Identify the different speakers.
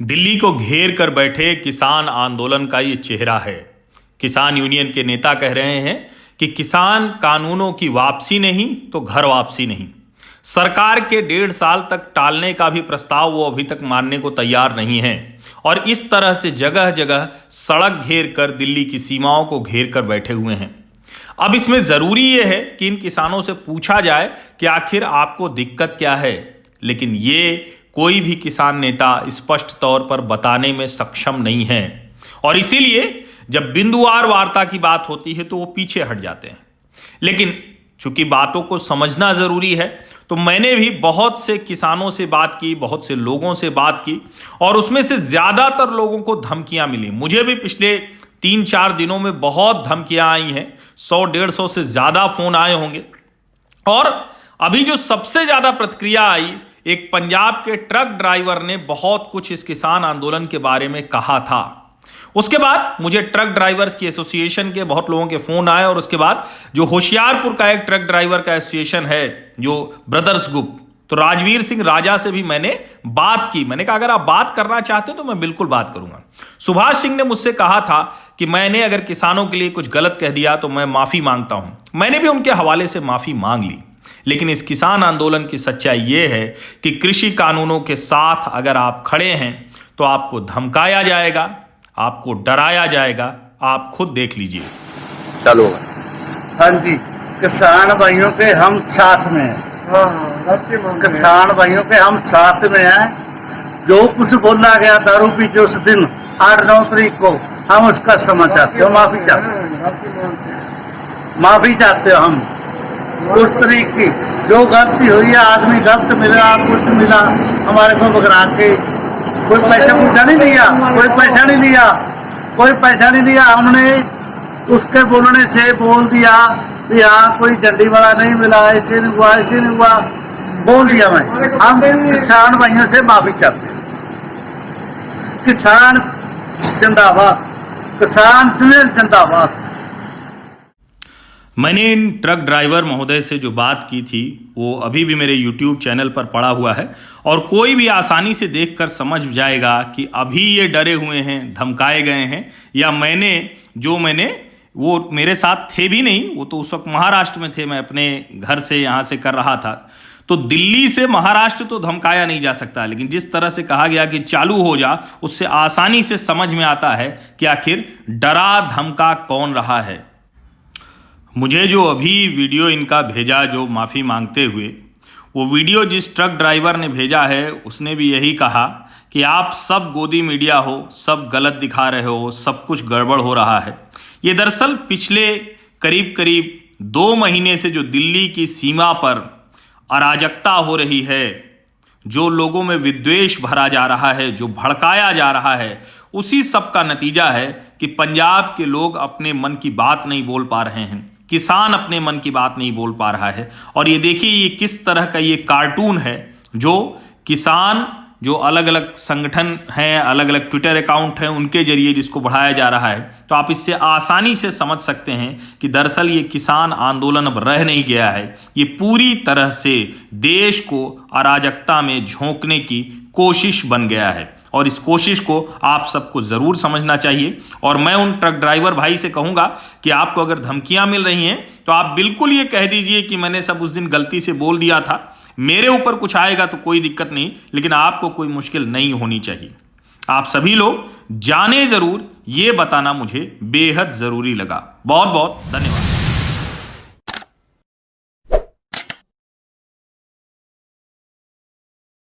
Speaker 1: दिल्ली को घेर कर बैठे किसान आंदोलन का ये चेहरा है। किसान यूनियन के नेता कह रहे हैं कि किसान कानूनों की वापसी नहीं तो घर वापसी नहीं। सरकार के 1.5 साल तक टालने का भी प्रस्ताव वो अभी तक मानने को तैयार नहीं है और इस तरह से जगह जगह सड़क घेर कर दिल्ली की सीमाओं को घेर कर बैठे हुए हैं। अब इसमें ज़रूरी ये है कि इन किसानों से पूछा जाए कि आखिर आपको दिक्कत क्या है, लेकिन ये कोई भी किसान नेता स्पष्ट तौर पर बताने में सक्षम नहीं है और इसीलिए जब बिंदुवार वार्ता की बात होती है तो वो पीछे हट जाते हैं। लेकिन चूंकि बातों को समझना ज़रूरी है तो मैंने भी बहुत से किसानों से बात की, बहुत से लोगों से बात की और उसमें से ज़्यादातर लोगों को धमकियां मिली। मुझे भी पिछले 3-4 दिनों में बहुत धमकियां आई हैं, 100-150 से ज़्यादा फ़ोन आए होंगे। और अभी जो सबसे ज़्यादा प्रतिक्रिया आई, एक पंजाब के ट्रक ड्राइवर ने बहुत कुछ इस किसान आंदोलन के बारे में कहा था। उसके बाद मुझे ट्रक ड्राइवर्स की एसोसिएशन के बहुत लोगों के फ़ोन आए और उसके बाद जो होशियारपुर का एक ट्रक ड्राइवर का एसोसिएशन है, जो ब्रदर्स ग्रुप, तो राजवीर सिंह राजा से भी मैंने बात की। मैंने कहा अगर आप बात करना चाहते हो तो मैं बिल्कुल बात करूंगा। सुभाष सिंह ने मुझसे कहा था कि मैंने अगर किसानों के लिए कुछ गलत कह दिया तो मैं माफ़ी मांगता हूं। मैंने भी उनके हवाले से माफ़ी मांग ली। लेकिन इस किसान आंदोलन की सच्चाई ये है कि कृषि कानूनों के साथ अगर आप खड़े हैं तो आपको धमकाया जाएगा, आपको डराया जाएगा। आप खुद देख लीजिए।
Speaker 2: चलो।
Speaker 3: हाँ जी, किसान भाइयों के हम साथ में हैं। किसान भाइयों के हम साथ में हैं। जो कुछ बोला गया दारू पी के उस दिन 8-9 तारीख को, हम उसका क्षमा चाहते हो, माफी चाहते हो। हम उस तरीके की जो गलती हुई है, आदमी गलत मिला, कुछ मिला, हमारे को बकरा के कोई पैसा पूछा नहीं लिया, कोई पैसा नहीं लिया। हमने उसके बोलने से बोल दिया कि हाँ कोई झंडी वाला नहीं मिला, ऐसे नहीं हुआ, बोल दिया मैं। हम किसान भाइयों से माफी चाहते हैं। किसान जिंदाबाद, किसान यूनियन जिंदाबाद।
Speaker 1: मैंने इन ट्रक ड्राइवर महोदय से जो बात की थी वो अभी भी मेरे YouTube चैनल पर पड़ा हुआ है और कोई भी आसानी से देखकर समझ जाएगा कि अभी ये डरे हुए हैं, धमकाए गए हैं, या मैंने वो मेरे साथ थे भी नहीं। वो तो उस वक्त महाराष्ट्र में थे, मैं अपने घर से यहाँ से कर रहा था। तो दिल्ली से महाराष्ट्र तो धमकाया नहीं जा सकता, लेकिन जिस तरह से कहा गया कि चालू हो जा, उससे आसानी से समझ में आता है कि आखिर डरा धमका कौन रहा है। मुझे जो अभी वीडियो इनका भेजा जो माफ़ी मांगते हुए, वो वीडियो जिस ट्रक ड्राइवर ने भेजा है उसने भी यही कहा कि आप सब गोदी मीडिया हो, सब गलत दिखा रहे हो, सब कुछ गड़बड़ हो रहा है। ये दरअसल पिछले करीब 2 महीने से जो दिल्ली की सीमा पर अराजकता हो रही है, जो लोगों में विद्वेष भरा जा रहा है, जो भड़काया जा रहा है, उसी सब का नतीजा है कि पंजाब के लोग अपने मन की बात नहीं बोल पा रहे हैं, किसान अपने मन की बात नहीं बोल पा रहा है। और ये देखिए ये किस तरह का ये कार्टून है, जो किसान, जो अलग अलग संगठन हैं, अलग अलग ट्विटर अकाउंट हैं, उनके जरिए जिसको बढ़ाया जा रहा है। तो आप इससे आसानी से समझ सकते हैं कि दरअसल ये किसान आंदोलन अब रह नहीं गया है। ये पूरी तरह से देश को अराजकता में झोंकने की कोशिश बन गया है और इस कोशिश को आप सबको ज़रूर समझना चाहिए। और मैं उन ट्रक ड्राइवर भाई से कहूँगा कि आपको अगर धमकियाँ मिल रही हैं तो आप बिल्कुल ये कह दीजिए कि मैंने सब उस दिन गलती से बोल दिया था, मेरे ऊपर कुछ आएगा तो कोई दिक्कत नहीं, लेकिन आपको कोई मुश्किल नहीं होनी चाहिए। आप सभी लोग जाने ज़रूर, ये बताना मुझे बेहद ज़रूरी लगा। बहुत बहुत धन्यवाद।